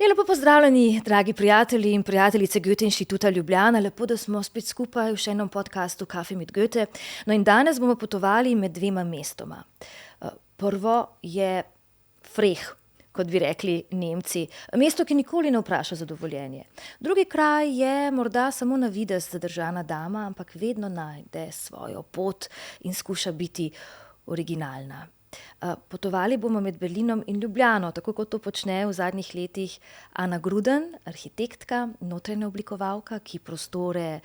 Lepo pozdravljeni, dragi prijatelji in prijateljice Goethe inštituta Ljubljana. Lepo, da smo spet skupaj v še enem podcastu Kafe mit Goethe. No in danes bomo potovali med dvema mestoma. Prvo je Freh, kot bi rekli Nemci. Mesto, ki nikoli ne vpraša za dovoljenje. Drugi kraj je morda samo na videz zadržana dama, ampak vedno najde svojo pot in skuša biti originalna. Potovali bomo med Berlinom in Ljubljano, tako kot to počne v zadnjih letih Ana Gruden, arhitektka, notranja oblikovalka, ki prostore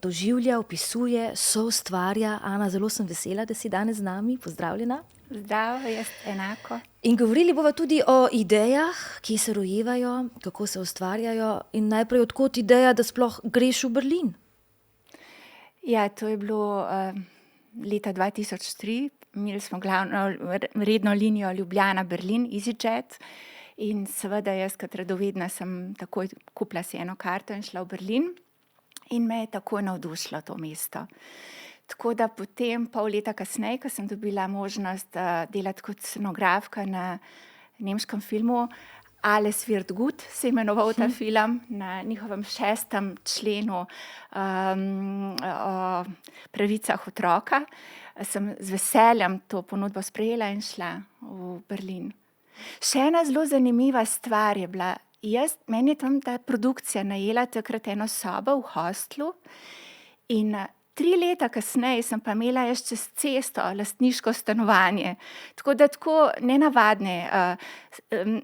doživlja, opisuje, soustvarja. Ana, zelo sem vesela, da si danes z nami. Pozdravljena. Zdravo, jaz enako. In govorili bova tudi o idejah, ki se rojevajo, kako se ustvarjajo in najprej odkot ideja, da sploh greš v Berlin. Ja, to je bilo leta 2003. Imeli smo glavno redno linijo Ljubljana-Berlin, EasyJet. In seveda jaz, kot radovedna, sem takoj kupila si eno karto in šla v Berlin. In me je takoj navdušilo to mesto. Tako da potem, pol leta kasneje, ko sem dobila možnost delati kot scenografka na nemškem filmu, Alles wird gut se imenoval ta film, na njihovem 6. členu o pravicah otroka, sem z veseljem to ponudbo sprejela in šla v Berlin. Še ena zelo zanimiva stvar je bila, meni je tam ta produkcija najela takrat eno sobo v hostlu in 3 leta kasneje sem pa imela jaz čez cesto lastniško stanovanje. Tako da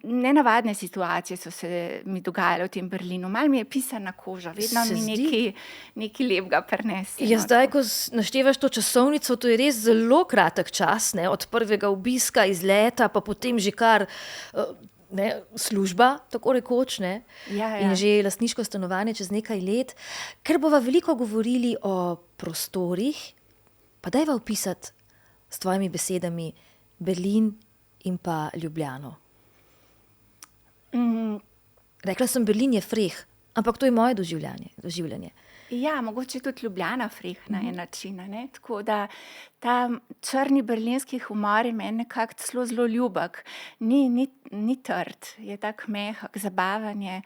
nenavadne situacije so se mi dogajale v tem Berlinu. Malo mi je pisana koža, vedno mi nekaj lepega prinese. Ja, zdaj, ko naštevaš to časovnico, to je res zelo kratek čas, ne? Od prvega obiska, izleta, pa potem že kar služba, tako rekoč, ne? Ja. In že lastniško stanovanje čez nekaj let. Ker bova veliko govorili o prostorih, pa dajva opisati s tvojimi besedami Berlin in pa Ljubljano. Rekla sem, Berlin je Freh, ampak to je moje doživljanje. Ja, mogoče tudi Ljubljana Freh na en način, ne? Tako da ta črni berlinski humor je meni nekako zelo ljubek. Ni trd, je tak mehak, zabaven je.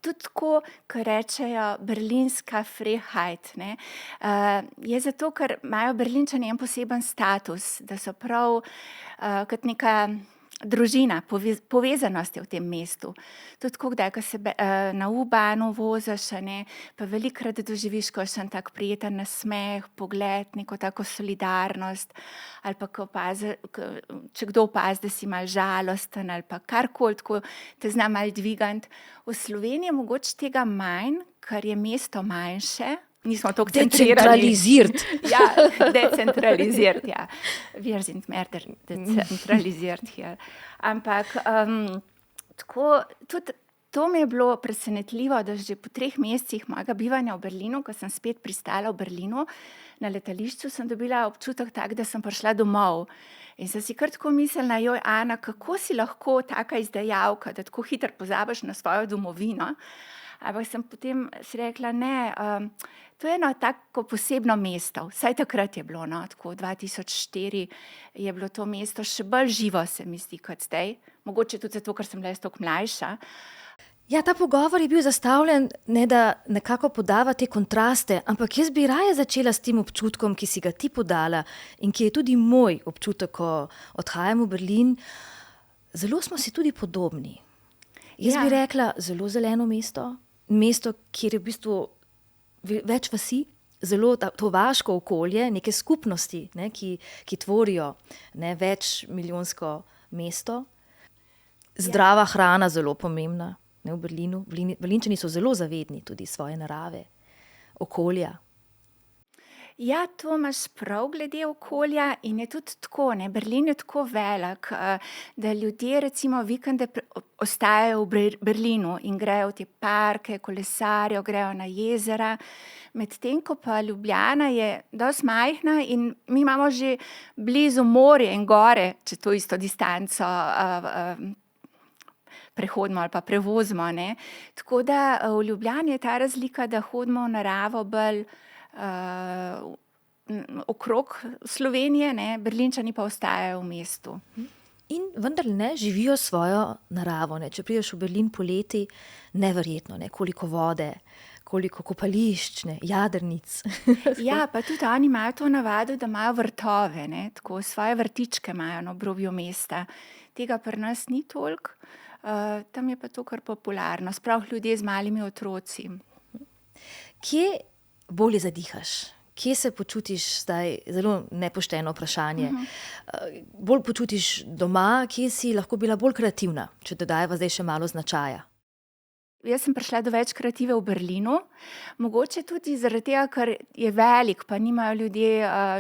Tudi tako, ko rečejo berlinska Frechheit, ne? Je zato, ker imajo Berlinčani en poseben status, da so prav kot neka družina, povezanost je v tem mestu. Tudi tako, kdaj, ko se na U-bahnu voziš, pa velikokrat doživiš kakšen tak prijeten nasmeh, pogled, neko tako solidarnost, ali pa če kdo opazi, da si malo žalosten, ali pa karkoli, tako te zna malo dvigant. V Sloveniji je mogoče tega manj, ker je mesto manjše. Nismo toliko decentraliziert. Ja, decentraliziert, ja. Wir sind mehr decentraliziert hier. Ampak tako, tudi to mi je bilo presenetljivo, da že po 3 mesecih mojega bivanja v Berlinu, ko sem spet pristala v Berlinu, na letališču sem dobila občutek tak, da sem prišla domov. In sem si kar tako mislila, joj, Ana, kako si lahko taka izdajalka, da tako hitro pozabiš na svojo domovino. Ampak sem potem si rekla, ne, to je eno tako posebno mesto. Vsaj takrat je bilo, tako 2004 je bilo to mesto še bolj živo, se mi zdi, kot zdaj. Mogoče tudi zato, ker sem bila jaz toliko mlajša. Ja, ta pogovor je bil zastavljen, ne da nekako podava te kontraste, ampak jaz bi raje začela s tem občutkom, ki si ga ti podala in ki je tudi moj občutek, ko odhajam v Berlin. Zelo smo si tudi podobni. Jaz bi rekla, zelo zeleno mesto, kjer je v bistvu več vasi, zelo to vaško okolje, neke skupnosti, ki tvorijo več milijonsko mesto. Zdrava hrana, zelo pomembna, v Berlinu. Berlinčani so zelo zavedni tudi svoje narave, okolja. Ja, to imaš prav glede okolja in je tudi tako, Berlin je tako velik, da ljudje recimo vikende ostajajo v Berlinu in grejo v te parke, kolesarijo, grejo na jezera, medtem ko pa Ljubljana je dosti majhna in mi imamo že blizu morje in gore, če to isto distanco prehodimo ali pa prevozimo, Tako da v Ljubljani je ta razlika, da hodimo v naravo bolj okrog Slovenije, Berlinčani pa ostajajo v mestu. In vendar ne živijo svojo naravo. Ne. Če prideš v Berlin poleti, neverjetno, ne, koliko vode, koliko kopališč, ne, jadrnic. Ja, pa tudi oni imajo to navado, da imajo vrtove, ne, tako svoje vrtičke imajo na obrobju mesta. Tega pri nas ni toliko, tam je pa to kar popularno, sploh ljudje z malimi otroci. Kje bolje zadihaš? Kje se počutiš zdaj, zelo nepošteno vprašanje, bolj počutiš doma, kje si lahko bila bolj kreativna, če dodajeva zdaj še malo značaja? Jaz sem prišla do več kreative v Berlinu, mogoče tudi zaradi tega, ker je velik, pa nimajo ljudje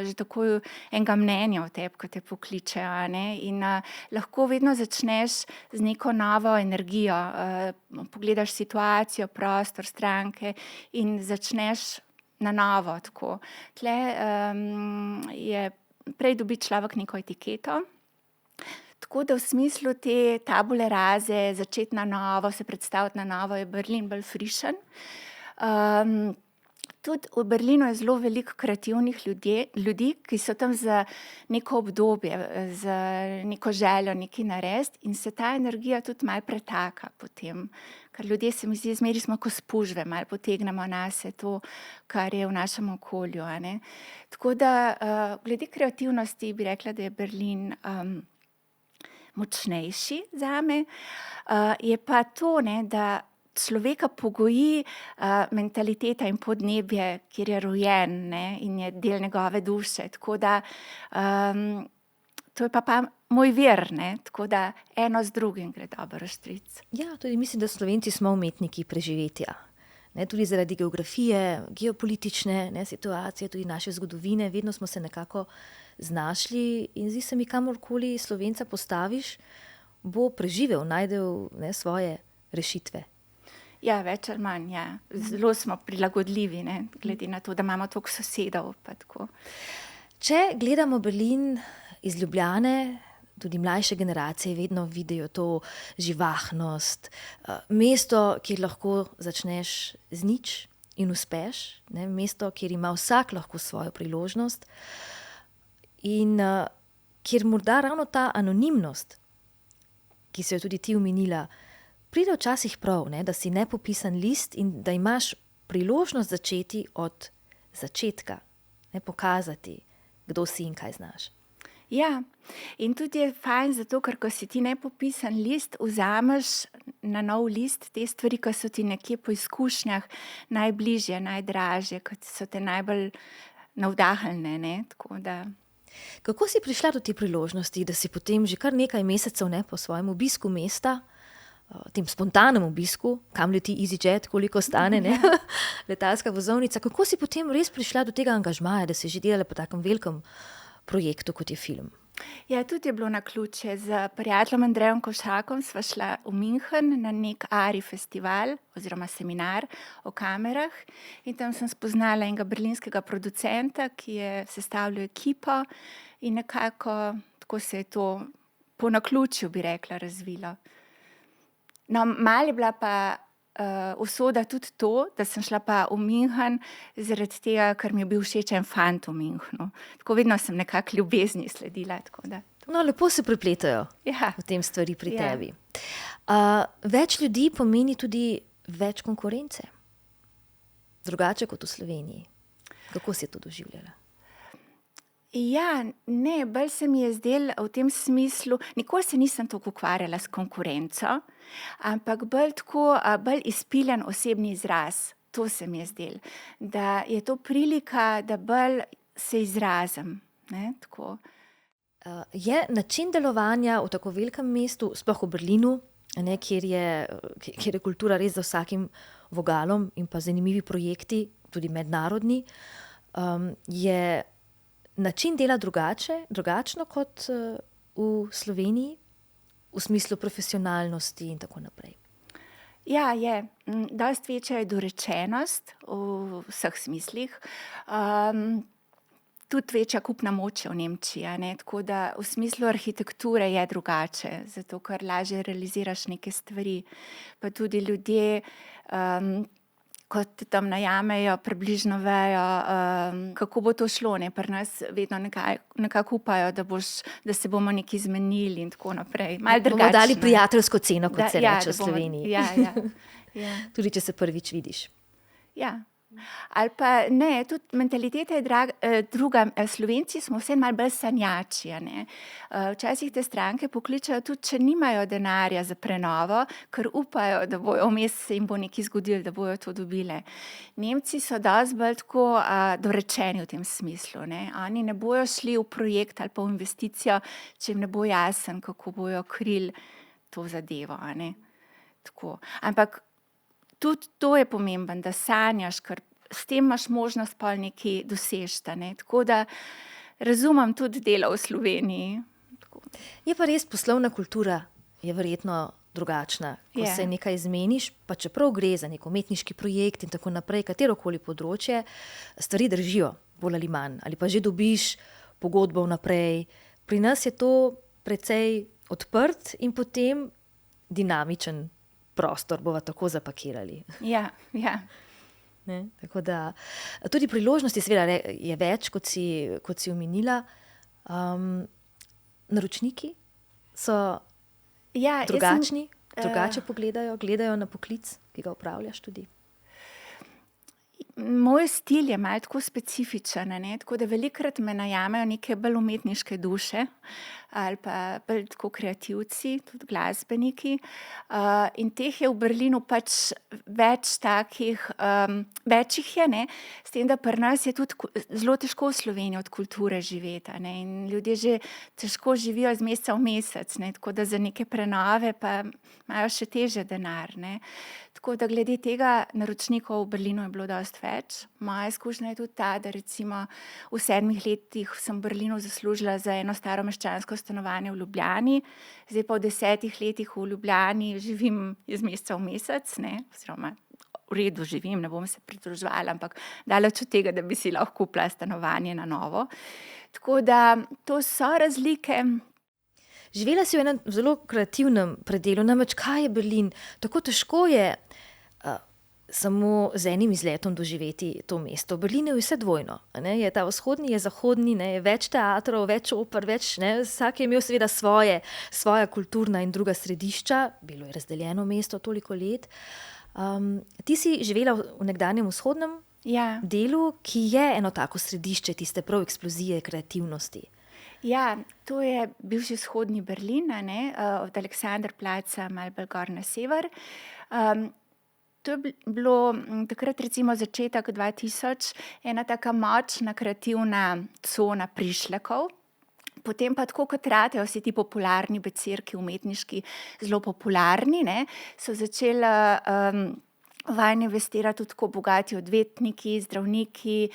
že tako enega mnenja o tebi, ko te pokličejo, a ne, in lahko vedno začneš z neko novo energijo, pogledaš situacijo, prostor, stranke in začneš na novo, tako. Tle je prej dobi človek neko etiketo, tako da v smislu te tabule rase, začeti na novo, se predstaviti na novo, je Berlin bolj frišen. Tudi v Berlinu je zelo veliko kreativnih ljudi, ki so tam za neko obdobje, za neko željo, nekaj narediti in se ta energija tudi malo pretaka potem. Ker ljudje, se mi zdi, zmeri smo ko spužve, malo potegnemo nase to, kar je v našem okolju, a ne. Tako da glede kreativnosti bi rekla, da je Berlin močnejši zame. Je pa to, ne, da človeka pogoji mentaliteta in podnebje, kjer je rojen, ne, in je del njegove duše. Tako da to je pa moj vir, ne, tako da eno z drugim gre dobro štric. Ja, tudi mislim, da Slovenci smo umetniki preživetja. Ne, tudi zaradi geografije, geopolitične, ne, situacije, tudi naše zgodovine, vedno smo se nekako znašli in zdi se mi, kamorkoli Slovenca postaviš, bo preživel, najdel, ne, svoje rešitve. Ja, več ali manj, ja. Zelo smo prilagodljivi, ne, glede na to, da imamo toliko sosedov, pa tako. Če gledamo Berlin iz Ljubljane, tudi mlajše generacije vedno vidijo to živahnost, mesto, kjer lahko začneš z nič in uspeš, ne, mesto, kjer ima vsak lahko svojo priložnost in kjer morda ravno ta anonimnost, ki se jo tudi ti omenila, pride včasih prav, ne, da si nepopisan list in da imaš priložnost začeti od začetka, ne, pokazati, kdo si in kaj znaš. Ja, in tudi je fajn zato, ker ko si ti nepopisan list, vzameš na nov list te stvari, ki so ti nekje po izkušnjah najbližje, najdražje, kot so te najbolj navdahnile, ne, tako da. Kako si prišla do te priložnosti, da si potem že kar nekaj mesecev, ne, po svojem obisku mesta, tem spontanem obisku, kam leti EasyJet, koliko stane, ne, letalska vozovnica, kako si potem res prišla do tega angažmaja, da si že delala po takem velikem projektu, kot je film? Ja, tudi je bilo naključje. Z prijateljem Andrejem Košakom sva šla v München na nek ARI festival oziroma seminar o kamerah in tam sem spoznala enega berlinskega producenta, ki je sestavljal ekipo in nekako tako se je to po naključju, bi rekla, razvilo. No, malo je bila pa usoda tudi to, da sem šla pa v München zaradi tega, ker mi je bil všeč en fant v Münchnu. Tako vedno sem nekako ljubezni sledila. Tako da. No, lepo se prepletajo potem stvari pri tebi. Več ljudi pomeni tudi več konkurence. Drugače kot v Sloveniji. Kako si to doživljala? Ja, ne, bolj se mi je zdelo v tem smislu, nikoli se nisem toliko ukvarjala s konkurenco, ampak bolj izpiljen osebni izraz. To se mi je zdelo, da je to prilika, da bolj se izrazim, ne, tako. Je način delovanja v tako velikem mestu, sploh v Berlinu, ne, kjer je kultura res za vsakim vogalom in pa zanimivi projekti, tudi mednarodni, je način dela drugačno kot v Sloveniji, v smislu profesionalnosti in tako naprej? Ja, je. Dosti večja je dorečenost v vseh smislih. Tudi večja kupna moč je v Nemčiji, ne? Tako da v smislu arhitekture je drugače, zato ker lažje realiziraš neke stvari. Pa tudi ljudje, ko te tam najamejo, približno vejo, kako bo to šlo, ne, pri nas vedno nekako upajo, da se bomo nekaj zmenili in tako naprej. Malo drugačno. Bomo dali prijateljsko ceno, kot se reče v Sloveniji. Ja. Tudi če se prvič vidiš. Ja. Ali pa ne, tudi mentaliteta je druga. Slovenci smo vse malo bolj sanjači, ne. Včasih te stranke pokličajo tudi, če nimajo denarja za prenovo, ker upajo, da bojo vmes se jim bo nekaj zgodilo, da bojo to dobile. Nemci so dosti bolj tako dorečeni v tem smislu, ne. Oni ne bojo šli v projekt ali pa v investicijo, če jim ne bo jasen, kako bojo krili to zadevo, a ne. Tako. Ampak tudi to je pomembno, da sanjaš, ker s tem imaš možnost pol nekaj dosežeti, ne. Tako da razumem tudi delo v Sloveniji. Tako. Je pa res, poslovna kultura je verjetno drugačna. Ko se nekaj zmeniš, pa čeprav gre za nek umetniški projekt in tako naprej, katerokoli področje, stvari držijo bolj ali manj. Ali pa že dobiš pogodbo vnaprej. Pri nas je to precej odprt in potem dinamičen prostor bova tako zapakirali. Ja. Ne? Tako da, tudi priložnosti seveda je več, kot si omenila. Naročniki so drugačni, drugače gledajo na poklic, ki ga opravljaš tudi. Moj stil je malo tako specifičen, ne? Tako da velikokrat me najamejo neke bolj umetniške duše ali pa bolj tako kreativci, tudi glasbeniki. In teh je v Berlinu pač več takih, več jih je, ne? S tem, da pri nas je tudi zelo težko v Sloveniji od kulture živeti, ne? In ljudje že težko živijo iz meseca v mesec, ne? Tako da za neke prenove pa imajo še težje denar, ne? Tako da glede tega naročnikov v Berlinu je bilo dosti več. Moja izkušnja je tudi ta, da recimo v 7 letih sem v Berlinu zaslužila za eno staro meščansko stanovanje v Ljubljani, zdaj pa v 10 letih v Ljubljani živim iz meseca v mesec, ne, oziroma v redu živim, ne bom se pridruževala, ampak daleč od tega, da bi si lahko kupila stanovanje na novo. Tako da to so razlike. Živela si v enem zelo kreativnem predelu, namreč kaj je Berlin? Tako težko je samo z enim izletom doživeti to mesto. V Berlinu je vse dvojno. Ne? Je ta vzhodni, je zahodni, ne? Je več teatrov, več oper, več, ne? Vsak je imel seveda svoja kulturna in druga središča. Bilo je razdeljeno mesto toliko let. Ti si živela v nekdanjem vzhodnem delu, ki je eno tako središče tiste prav eksplozije kreativnosti. Ja, to je bivši vzhodni Berlin, ne, od Aleksanderplatza malo bolj gor na sever. To je bilo takrat recimo začetek 2000, ena taka močna kreativna cona prišlekov. Potem pa tako kot ratejo vsi ti popularni bezirki umetniški, zelo popularni, ne, so začeli vanj investirati tudi tako bogati odvetniki, zdravniki.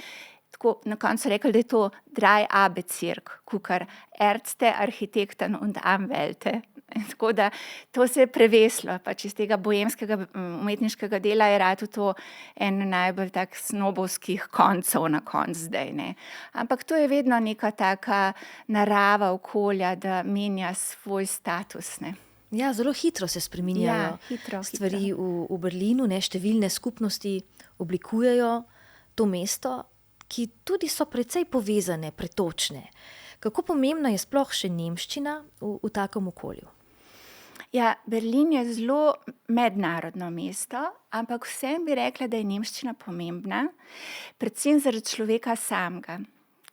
Tako na koncu rekli, da je to drei A-Bezirk, kakor Ärzte, Architekten und Anwälte. Tako da to se je preveslo, pač iz tega bohemskega umetniškega dela je rado to en najbolj tak snobovskih koncev na koncu zdaj, ne. Ampak to je vedno neka taka narava okolja, da menja svoj status, ne. Ja, zelo hitro se spreminjajo stvari v Berlinu, ne, številne skupnosti oblikujejo to mesto, ki tudi so precej povezane, pretočne. Kako pomembna je sploh še nemščina v takem okolju? Ja, Berlin je zelo mednarodno mesto, ampak vsem bi rekla, da je nemščina pomembna, predvsem zaradi človeka samega.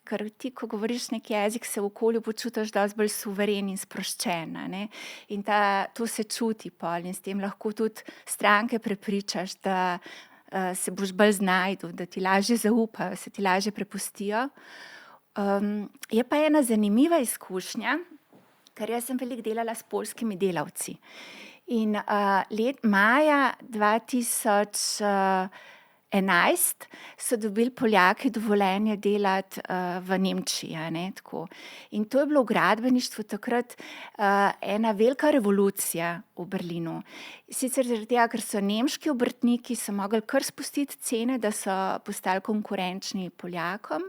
Ker ti, ko govoriš neki jezik, se v okolju počutiš dosti bolj suveren in sproščena, ne. In to se čuti pol in s tem lahko tudi stranke prepričaš, da se boš bolj znašel, da ti lažje zaupajo, se ti lažje prepustijo. Je pa ena zanimiva izkušnja, ker jaz sem veliko delala s poljskimi delavci. In maja 2011 so dobili Poljaki dovoljenje delati v Nemčiji, ne, tako. In to je bilo v gradbeništvu takrat ena velika revolucija v Berlinu. Sicer zaradi tega, ker so nemški obrtniki so mogli kar spustiti cene, da so postali konkurenčni Poljakom.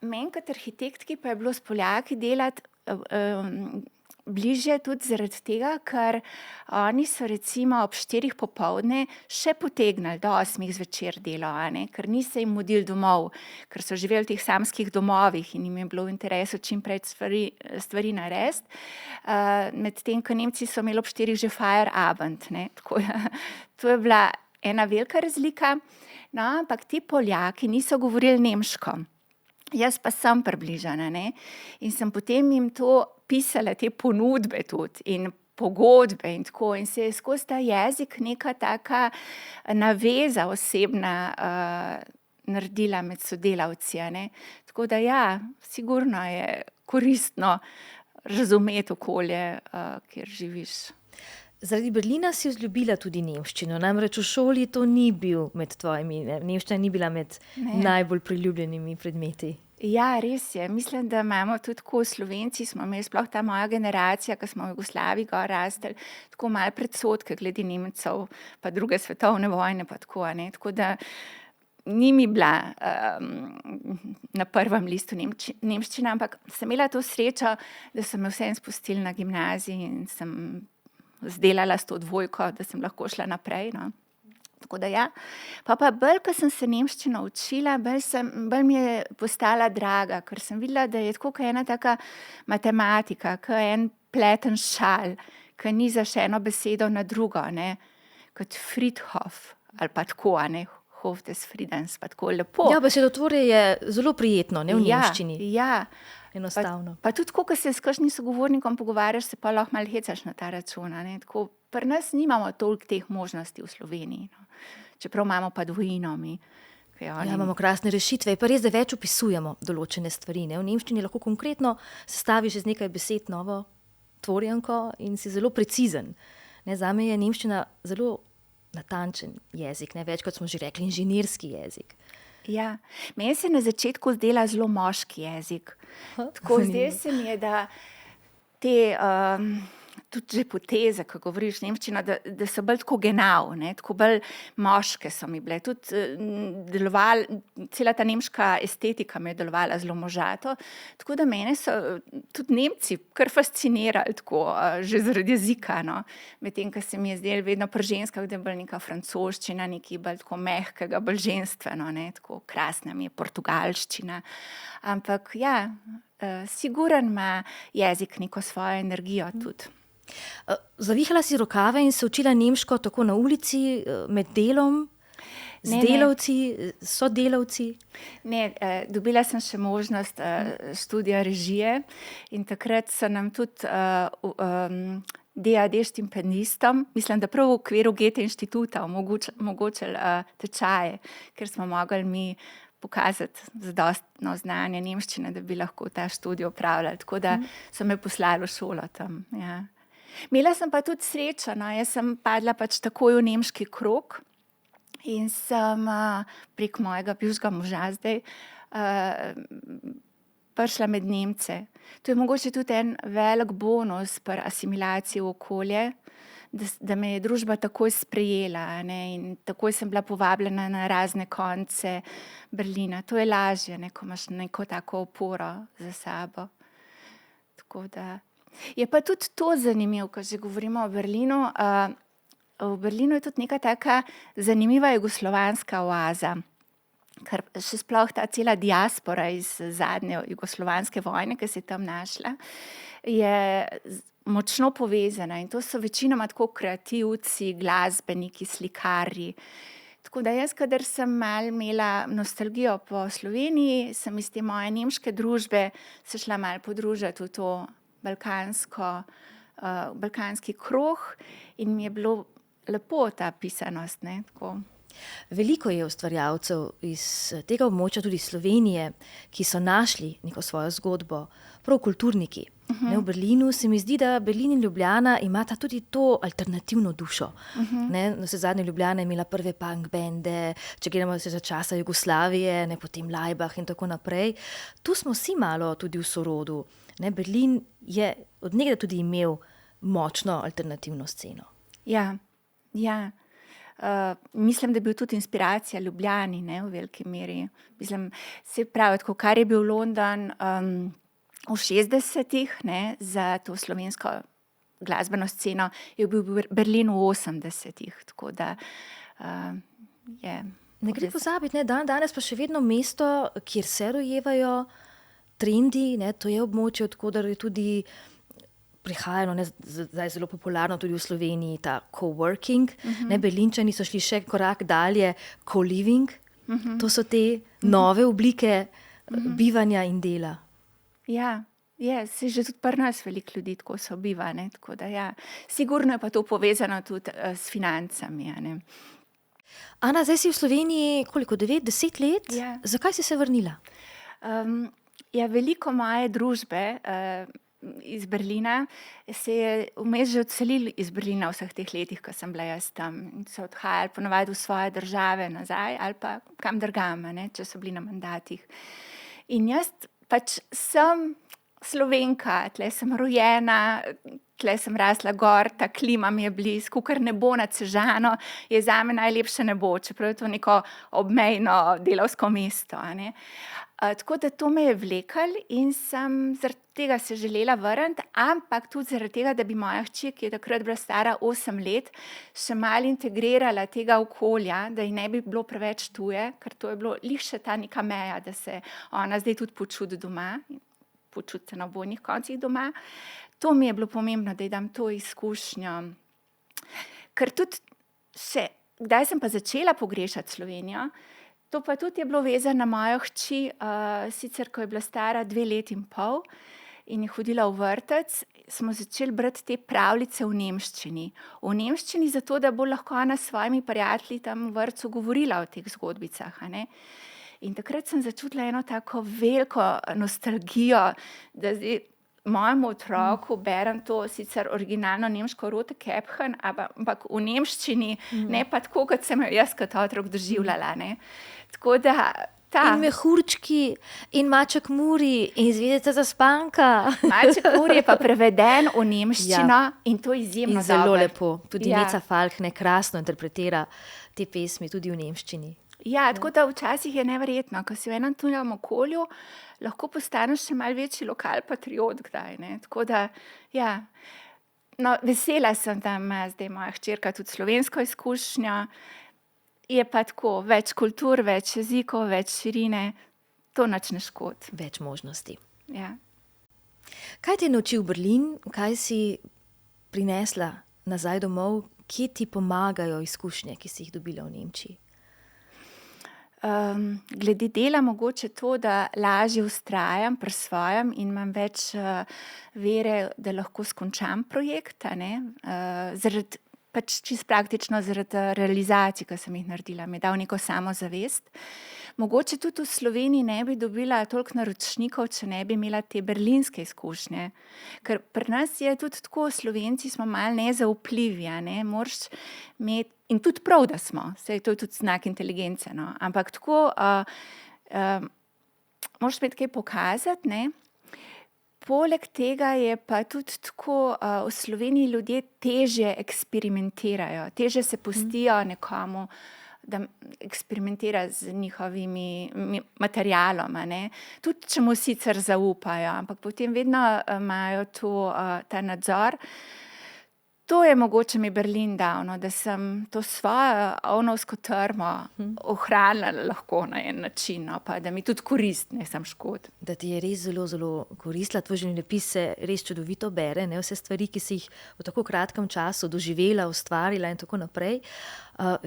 Meni kot arhitektki pa je bilo s Poljaki delati bližje tudi zaradi tega, ker oni so recimo ob 4 popoldne še potegnili do 8 zvečer delo, ker niso jim mudili domov, ker so živeli v teh samskih domovih in jim je bilo v interesu čim prej stvari narediti. Medtem, ko Nemci so imeli ob 4 že Feierabend, ne, tako to je bila ena velika razlika, no, ampak ti Poljaki niso govorili nemško. Jaz pa sem približana, ne, in sem potem jim to pisala, te ponudbe tudi in pogodbe in tako, in se je skozi ta jezik neka taka naveza osebna naredila med sodelavci, ne. Tako da ja, sigurno je koristno razumeti okolje, kjer živiš. Zaradi Berlina si vzljubila tudi nemščino, namreč v šoli to ni bil med tvojimi, nemščina ni bila med najbolj priljubljenimi predmeti. Ja, res je. Mislim, da imamo tudi tako Slovenci, smo imeli sploh ta moja generacija, ki smo v Jugoslaviji gor rastli, tako malo predsodke glede Nemcev, pa druge svetovne vojne, pa tako, ne. Tako da ni mi bila na prvem listu nemščina, ampak sem imela to srečo, da so me vseeno spustili na gimnaziji in sem zdelala s to 2, da sem lahko šla naprej, no. Tako da ja. Pa bolj, ko sem se nemščino učila, bolj mi je postala draga, ker sem videla, da je tako kot ena taka matematika, kot en pleten šal, ki niza še eno besedo na drugo, ne, kot Friedhof ali pa tako, ne, Hof des Friedens, pa tako lepo. Ja, besedotvorje je zelo prijetno, ne, v nemščini. Ja. Enostavno. Pa tudi tako, ko se s kakšnim sogovornikom pogovarjaš, se pa lahko malo hecaš na ta račun, ne, tako. Pri nas nimamo toliko teh možnosti v Sloveniji, no. Čeprav imamo pa dvojino mi. Ja, imamo krasne rešitve, pa res, da več opisujemo določene stvari, ne. V nemščini lahko konkretno sestaviš iz nekaj besed novo tvorjenko in si zelo precizen. Ne, zame je nemščina zelo natančen jezik, ne, več kot smo že rekli, inženirski jezik. Ja, meni se na začetku zdela zelo moški jezik. Tako zdaj se mi je, da te tudi že poteze, ko govoriš nemščino, da so bolj tako genau, ne, tako bolj moške so mi bile. Tudi cela ta nemška estetika me je delovala zelo možato, tako da mene so tudi Nemci kar fascinirali tako, že zaradi jezika, no. Medtem, ko se mi je zdelo vedno pri ženskah, da je bolj neka francoščina, nekaj bolj tako mehkega, bolj ženstveno, ne, tako krasna mi je portugalščina. Ampak ja, siguren ima jezik neko svojo energijo tudi. Zavihala si rokave in se učila nemško tako na ulici, med delom, z delavci, sodelavci? Ne, dobila sem še možnost študija režije in takrat so nam tudi DAD štipendistom, mislim, da prav v okviru Goethe inštituta omogočili tečaje, ker smo mogli mi pokazati zadostno znanje nemščine, da bi lahko ta študij opravljali. Tako da so me poslali v šolo tam, ja. Imela sem pa tudi srečo, no, jaz sem padla pač takoj v nemški krog in sem prek mojega bivšega moža zdaj prišla med Nemce. To je mogoče tudi en velik bonus pri asimilaciji v okolje, da me je družba takoj sprejela, ne, in takoj sem bila povabljena na razne konce Berlina. To je lažje, ne, ko imaš neko tako oporo za sabo. Tako da. Je pa tudi to zanimivo, ko že govorimo o Berlinu. V Berlinu je tudi neka taka zanimiva jugoslovanska oaza, ker še sploh ta cela diaspora iz zadnje jugoslovanske vojne, ki se je tam našla, je močno povezana in to so večinoma tako kreativci, glasbeniki, slikarji. Tako da jaz, kadar sem malo imela nostalgijo po Sloveniji, sem iz te moje nemške družbe se šla malo podružiti v to balkanski krog in mi je bilo lepo ta pisanost, ne, tako. Veliko je ustvarjalcev iz tega območja, tudi Slovenije, ki so našli neko svojo zgodbo, prav kulturniki. Ne, v Berlinu se mi zdi, da Berlin in Ljubljana imata tudi to alternativno dušo. Ne, navsezadnje Ljubljana je imela prve punk bende, če gledamo se za časa Jugoslavije, ne, potem Laibach in tako naprej. Tu smo vsi malo tudi v sorodu. Ne, Berlin je od nekdaj tudi imel močno alternativno sceno. Ja, ja. Mislim, da je bil tudi inspiracija Ljubljani, ne, v veliki meri. Mislim, se pravi, tako, kar je bil London, v 60-ih, ne, za to slovensko glasbeno sceno, je bil Berlin v 80-ih, tako da je... Ne gre pozabiti, ne, danes pa še vedno mesto, kjer se rojevajo trendi, ne, to je območje, odkudar je tudi prihajalo, ne, zdaj zelo popularno tudi v Sloveniji, ta coworking. Ne, Berlinčani so šli še korak dalje, co-living. To so te nove oblike bivanja in dela. Ja, se že tudi pri nas veliko ljudi tako sobiva, ne, tako da ja. Sigurno je pa to povezano tudi s financami, ne. Ana, zdaj si v Sloveniji koliko, 9-10 let? Ja. Zakaj si se vrnila? Ja, veliko moje družbe iz Berlina se je vmes že odselili iz Berlina v vseh teh letih, ko sem bila jaz tam. In so odhajali ponavadi v svoje države nazaj ali pa kam drugam, ne, če so bili na mandatih. In jaz pač sem Slovenka, tle sem rojena, tle sem rasla gor, ta klima mi je blizu, kakor nebo nad Sežano je zame najlepše nebo, čeprav je to neko obmejno delavsko mesto, a ne. Tako da to me je vleklo in sem zaradi tega se želela vrniti, ampak tudi zaradi tega, da bi moja hči, ki je takrat bila stara 8 let, še malo integrirala tega okolja, da ji ne bi bilo preveč tuje, ker to je bilo glih še ta neka meja, da se ona zdaj tudi počuti doma, počuti se na obojnih koncih doma. To mi je bilo pomembno, da ji dam to izkušnjo. Ker tudi še, kdaj sem pa začela pogrešati Slovenijo, to pa tudi je bilo vezano na mojo hči, sicer ko je bila stara 2 leti in pol in je hodila v vrtec, smo začeli brati te pravljice v nemščini. V nemščini zato, da bo lahko ona s svojimi prijatelji tam v vrtcu govorila o teh zgodbicah, a ne. In takrat sem začutila eno tako veliko nostalgijo, da zdaj mojemu otroku berem to sicer originalno nemško Rote Käppchen, ampak v nemščini, ne pa tako, kot sem jo jaz kot otrok doživljala, ne. Tako da In mehurčki, in Maček Muri, in Zvezdica Zaspanka. Maček Muri je pa preveden v nemščino in to izjemno in zelo dobro. lepo. Tudi Neca Falkne krasno interpretira te pesmi tudi v nemščini. Ja, tako da včasih je neverjetno, ko si v enem tujem okolju, lahko postaneš še malo večji lokalpatriot kdaj, ne. Tako da, ja. No, vesela sem, da ima zdaj moja hčerka tudi slovensko izkušnjo. Je pa tako, več kultur, več jezikov, več širine, to nič ne škodi. Več možnosti. Ja. Kaj te je naučil Berlin? Kaj si prinesla nazaj domov? Kje ti pomagajo izkušnje, ki si jih dobila v Nemčiji? Glede dela mogoče to, da lažje vztrajam pri svojem in imam več vere, da lahko skončam projekt, a ne. Zaradi pač čisto praktično zaradi realizacij, ki sem jih naredila, mi je dal neko samozavest. Mogoče tudi v Sloveniji ne bi dobila toliko naročnikov, če ne bi imela te berlinske izkušnje. Ker pri nas je tudi tako, Slovenci smo malo nezaupljivi, a ne, moraš imeti, in tudi prav, da smo, saj to je tudi znak inteligence, no, ampak tako, moraš imeti kaj pokazati, ne. Poleg tega je pa tudi tako, v Sloveniji ljudje težje eksperimentirajo, težje se pustijo nekomu, da eksperimentira z njihovimi materialom, a ne. Tudi če mu sicer zaupajo, ampak potem vedno imajo ta nadzor. To je mogoče mi Berlin dal, no, da sem to svojo ovnovsko trmo ohranila lahko na en način, no, pa da mi tudi korist, ne samo škod. Da ti je res zelo, zelo koristila, tvoj življenjepis se res čudovito bere, ne, vse stvari, ki si jih v tako kratkem času doživela, ustvarila in tako naprej.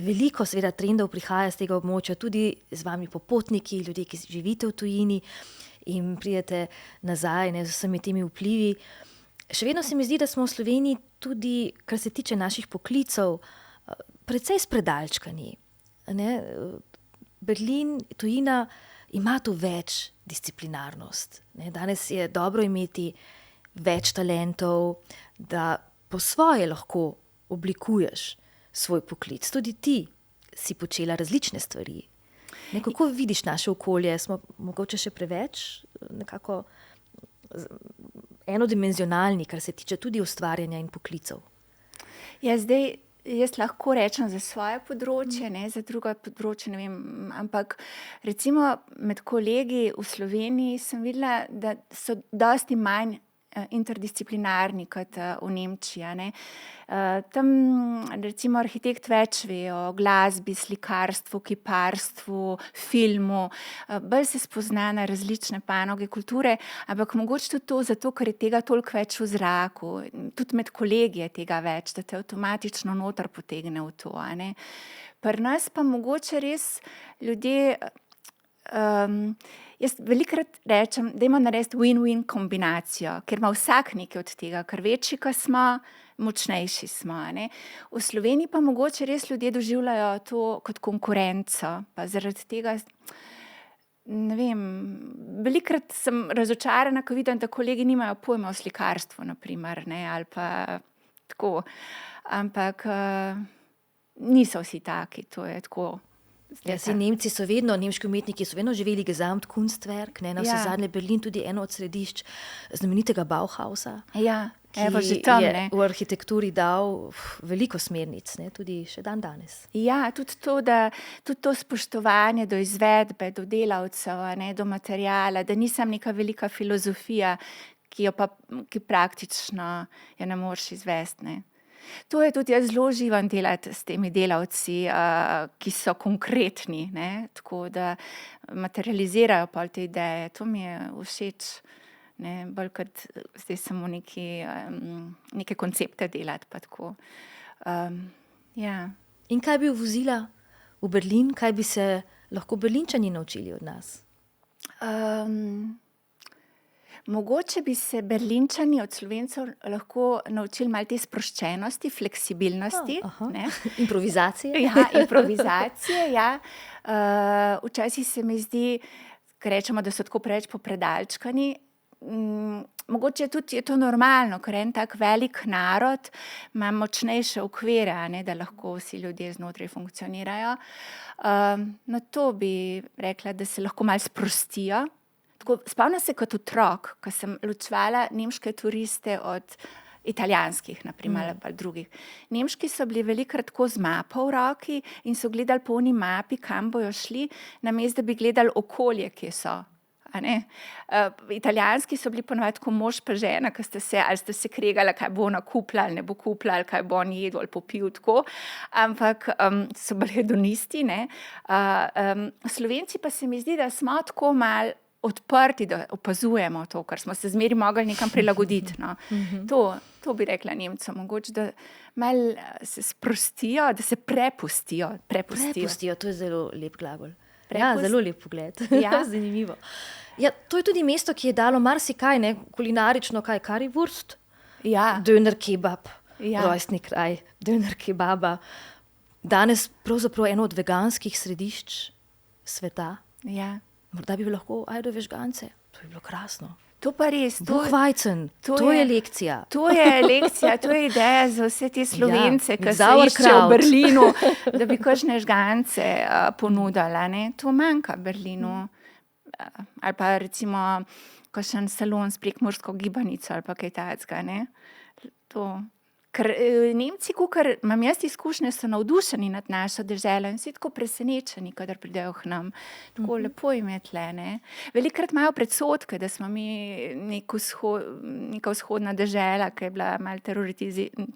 Veliko seveda trendov prihaja z tega območja, tudi z vami popotniki, ljudje, ki živite v tujini in pridete nazaj, ne, z vsemi temi vplivi. Še vedno se mi zdi, da smo v Sloveniji tudi, kar se tiče naših poklicev, precej spredalčkani, ne. Berlin, tujina ima tu več disciplinarnost, ne. Danes je dobro imeti več talentov, da po svoje lahko oblikuješ svoj poklic. Tudi ti si počela različne stvari. Ne, kako vidiš naše okolje? Smo mogoče še preveč nekako enodimenzionalni, kar se tiče tudi ustvarjanja in poklicev. Ja, zdaj jaz lahko rečem za svoje področje, ne, za druga področje, ne vem, ampak recimo med kolegi v Sloveniji sem videla, da so dosti manj interdisciplinarni kot v Nemčiji, ne. Tam recimo arhitekt več ve o glasbi, slikarstvu, kiparstvu, filmu, bolj se spozna na različne panoge kulture, ampak mogoče tudi to zato, ker je tega toliko več v zraku, tudi med kolegi je tega več, da te avtomatično noter potegne v to, a ne. Pri nas pa mogoče res ljudje, jaz velikokrat rečem, dajmo narediti win-win kombinacijo, ker ima vsak nekaj od tega, ker večji, ko smo, močnejši smo, ne. V Sloveniji pa mogoče res ljudje doživljajo to kot konkurenco, pa zaradi tega, ne vem, velikokrat sem razočarana, ko vidim, da kolegi nimajo pojma o slikarstvu, na primer, ne, ali pa tako, ampak niso vsi taki, to je tako. Ja, nemški umetniki so vedno živeli Gesamtkunstwerk, ne, navsezadnje Berlin tudi eno od središč znamenitega Bauhausa, Ja, ki evo že tam, je ne. v arhitekturi dal veliko smernic, ne, tudi še danes. Ja, tudi to spoštovanje do izvedbe, do delavcev, a ne, do materiala, da nisem neka velika filozofija, ki praktično jo ne moreš izvesti, ne. To je tudi, jaz zelo uživam delati s temi delavci, ki so konkretni, ne, tako da materializirajo pol te ideje, to mi je všeč, ne, bolj kot zdaj samo neke koncepte delati, pa tako. Ja. In kaj bi vozila v Berlin, kaj bi se lahko Berlinčani naučili od nas? Mogoče bi se Berlinčani od Slovencev lahko naučili malo te sproščenosti, fleksibilnosti, ne. Improvizacije. Ja, improvizacije, ja. Včasih se mi zdi, ko rečemo, da so tako preveč popredalčkani, mogoče tudi je to normalno, ker en tak velik narod ima močnejše okvire, a ne, da lahko vsi ljudje znotraj funkcionirajo. No, to bi rekla, da se lahko malo sprostijo. Tako, spomnim se kot otrok, ko sem ločevala nemške turiste od italijanskih, na primer, ali pa drugih. Nemški so bili velikokrat tako z mapo v roki in so gledali po oni mapi, kam bojo šli, namesto da bi gledali okolje, kje so. A ne? Italijanski so bili ponavadi tako mož pa žena, ali sta se kregala, kaj bo ona kupila ali ne bo kupila, ali kaj bo on jedel ali popil, tako. Ampak so bili hedonisti, ne. Slovenci pa se mi zdi, da smo tako malo odprti, da opazujemo to, ker smo se zmeraj mogli nekam prilagoditi, no. To bi rekla Nemcem, mogoče, da malo se sprostijo, da se prepustijo. Prepustijo, to je zelo lep glagol. Ja, Prepust- zelo lep pogled. Ja. Zanimivo. Ja, to je tudi mesto, ki je dalo marsikaj, ne, kulinarično, kaj, currywurst, Ja, döner kebab, Ja. rojstni kraj, döner kebaba. Danes pravzaprav eno od veganskih središč sveta. ja. Morda bi lahko ajdo vežgance. To bi bilo krasno. To pa res, Buchweizen, to je lekcija. To je lekcija, to je ideja za vse te Slovence, Ja, ki se sauerkraut. iščejo v Berlinu, da bi kakšne žgance ponudili, ne. To manjka v Berlinu. Ali pa recimo kakšen salon s prekmursko gibanico ali pa kaj takega, ne. To. Ker Nemci, kakor imam jaz izkušnje, so navdušeni nad našo deželo in vsi tako presenečeni, kadar pridejo k nam. Tako lepo jim je tle, ne. Velikokrat imajo predsodke, da smo mi neka vzhodna dežela, ki je bila malo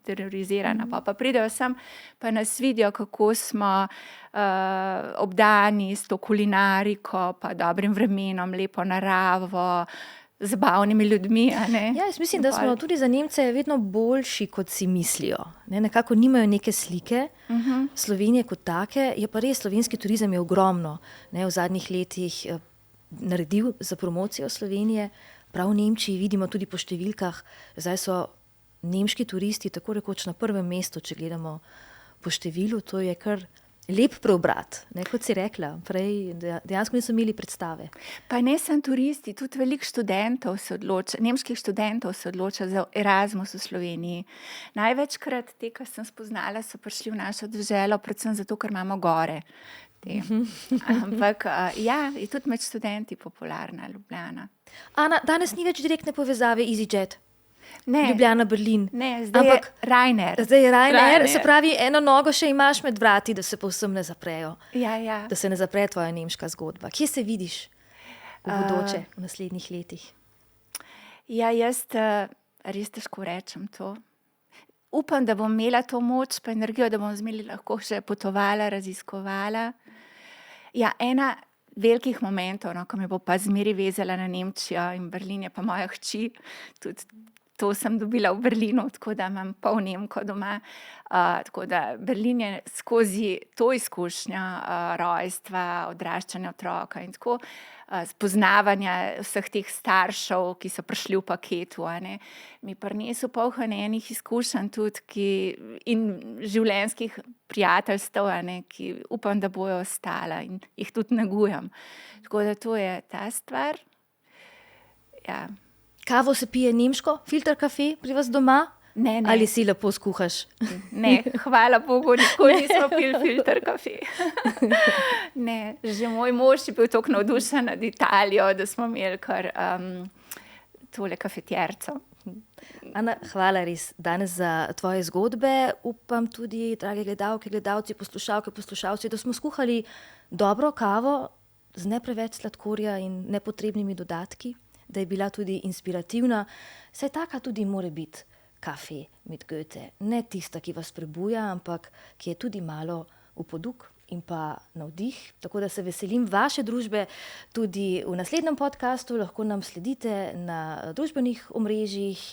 terorizirana. Pa pridejo sem, pa nas vidijo, kako smo obdani s to kulinariko, pa dobrim vremenom, lepo naravo, zabavnimi ljudmi, a ne. Ja, jaz mislim, da smo tudi za Nemce vedno boljši, kot si mislijo. Ne, nekako nimajo neke slike Slovenije kot take, je pa res, slovenski turizem je ogromno, ne, v zadnjih letih naredil za promocijo Slovenije. Prav v Nemčiji vidimo tudi po številkah, zdaj so nemški turisti tako rekoč na prvem mestu, če gledamo po številu, to je kar lep preobrat, ne, kot si rekla, prej dejansko niso imeli predstave. Pa ne samo turisti, tudi veliko študentov nemških študentov se odloča za Erasmus v Sloveniji. Največkrat te, ki sem spoznala, so prišli v našo deželo, predvsem zato, ker imamo gore. Ampak ja, je tudi med študenti popularna Ljubljana. Ana, danes ni več direktne povezave EasyJet. Ne. Ljubljana, Berlin. Ne, zdaj je Ryanair. Zdaj je Ryanair, se pravi, eno nogo še imaš med vrati, da se povsem ne zaprejo. Ja. Da se ne zapre tvoja nemška zgodba. Kje se vidiš v bodoče, v naslednjih letih? Ja, jaz res težko rečem to. Upam, da bom imela to moč pa energijo, da bom zmeraj lahko še potovala, raziskovala. Ja, ena velikih momentov, ko me bo pa zmeraj vezala na Nemčijo in Berlin je pa moja hči, tudi to sem dobila v Berlinu, tako da imam pol Nemko doma. Tako da Berlin je skozi to izkušnjo rojstva, odraščanja otroka in tako spoznavanja vseh teh staršev, ki so prišli v paketu, mi prinesel polno enih izkušenj tudi in življenjskih prijateljstev, ki upam, da bojo ostala in jih tudi negujem. Tako da to je ta stvar. Ja. Kavo se pije nemško, filter kafe pri vas doma? Ne. Ali si lepo skuhaš? Ne, hvala Bogu, nikoli nismo pili filter kafe. Ne, že moj mož je bil toliko navdušen nad Italijo, da smo imeli kar tole kafetjerco. Ana, hvala res danes za tvoje zgodbe. Upam tudi, drage gledalke, gledalci, poslušalke, poslušalci, da smo skuhali dobro kavo z ne preveč sladkorja in nepotrebnimi dodatki, da je bila tudi inspirativna. Saj taka tudi more biti kafe mit Goethe. Ne tista, ki vas prebuja, ampak ki je tudi malo v poduk in pa navdih. Tako da se veselim vaše družbe tudi v naslednjem podcastu. Lahko nam sledite na družbenih omrežjih,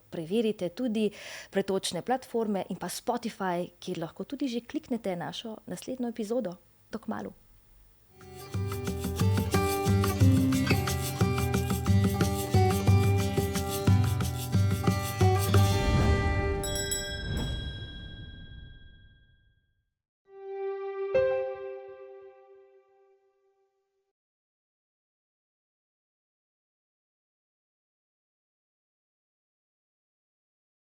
preverite tudi pretočne platforme in pa Spotify, kjer lahko tudi že kliknete našo naslednjo epizodo. Do kmalu.